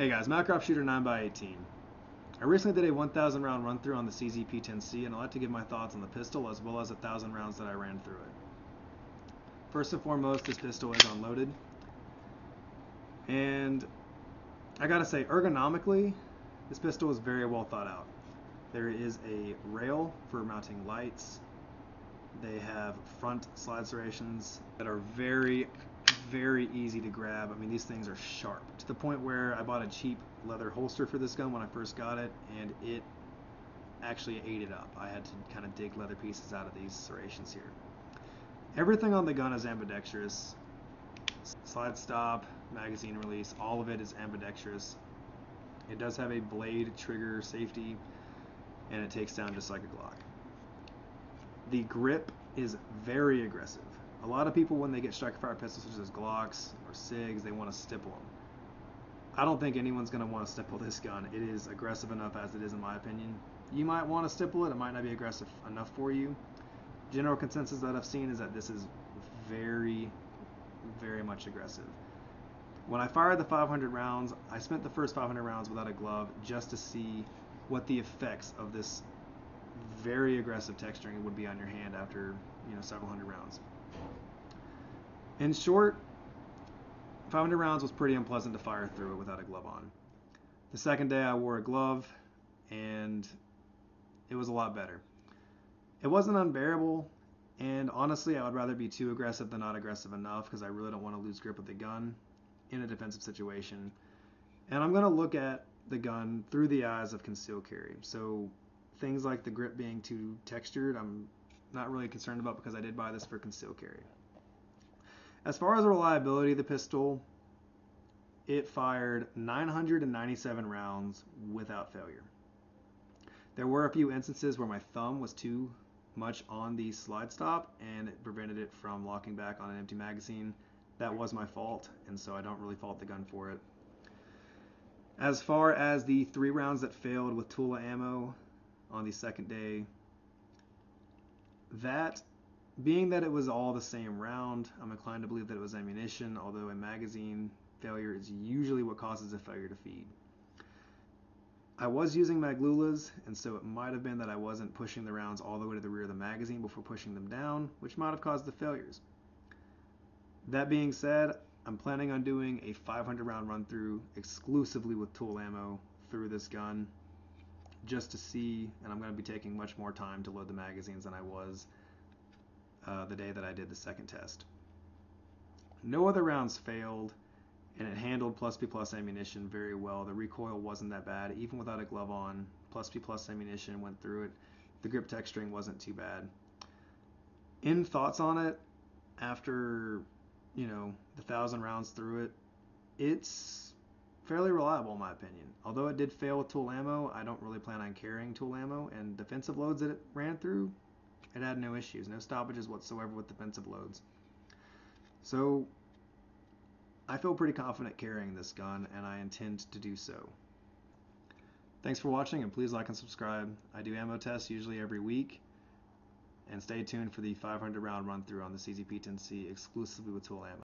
Hey guys, Macrop Shooter 9x18. I recently did a 1,000 round run through on the CZ P10C, and I'd like to give my thoughts on the pistol as well as 1,000 rounds that I ran through it. First and foremost, this pistol is unloaded, and I gotta say, ergonomically, this pistol is very well thought out. There is a rail for mounting lights. They have front slide serrations that are very easy to grab. I mean, these things are sharp to the point where I bought a cheap leather holster for this gun when I first got it, and it actually ate it up. I had to kind of dig leather pieces out of these serrations here. Everything on the gun is ambidextrous. Slide stop, magazine release, all of it is ambidextrous. It does have a blade trigger safety, and it takes down just like a Glock. The grip is very aggressive. A lot of people, when they get striker-fire pistols such as Glocks or SIGs, they want to stipple them. I don't think anyone's going to want to stipple this gun. It is aggressive enough as it is, in my opinion. You might want to stipple it. It might not be aggressive enough for you. General consensus that I've seen is that this is very much aggressive. When I fired the 500 rounds, I spent the first 500 rounds without a glove just to see what the effects of this very aggressive texturing would be on your hand after, several hundred rounds. In short, 500 rounds was pretty unpleasant to fire through it without a glove on. The second day I wore a glove, and it was a lot better. It wasn't unbearable, and honestly I would rather be too aggressive than not aggressive enough, because I really don't want to lose grip with the gun in a defensive situation. And I'm going to look at the gun through the eyes of concealed carry. So things like the grip being too textured, I'm not really concerned about, because I did buy this for concealed carry. As far as the reliability of the pistol, it fired 997 rounds without failure. There were a few instances where my thumb was too much on the slide stop and it prevented it from locking back on an empty magazine. That was my fault, and so I don't really fault the gun for it. As far as the 3 rounds that failed with Tula ammo on the second day, being that it was all the same round, I'm inclined to believe that it was ammunition, although a magazine failure is usually what causes a failure to feed. I was using maglulas, and so it might have been that I wasn't pushing the rounds all the way to the rear of the magazine before pushing them down, which might have caused the failures. That being said, I'm planning on doing a 500 round run through exclusively with tool ammo through this gun, just to see, and I'm going to be taking much more time to load the magazines than I was the day that I did the second test. No other rounds failed, and it handled plus B plus ammunition very well. The recoil wasn't that bad, even without a glove on. Plus B plus ammunition went through it. The grip texturing wasn't too bad. In thoughts on it, after the 1,000 rounds through it, it's fairly reliable in my opinion. Although it did fail with tool ammo, I don't really plan on carrying tool ammo, and defensive loads that it ran through, it had no issues, no stoppages whatsoever with defensive loads. So I feel pretty confident carrying this gun, and I intend to do so. Thanks for watching, and please like and subscribe. I do ammo tests usually every week, and stay tuned for the 500 round run through on the CZ P10C exclusively with tool ammo.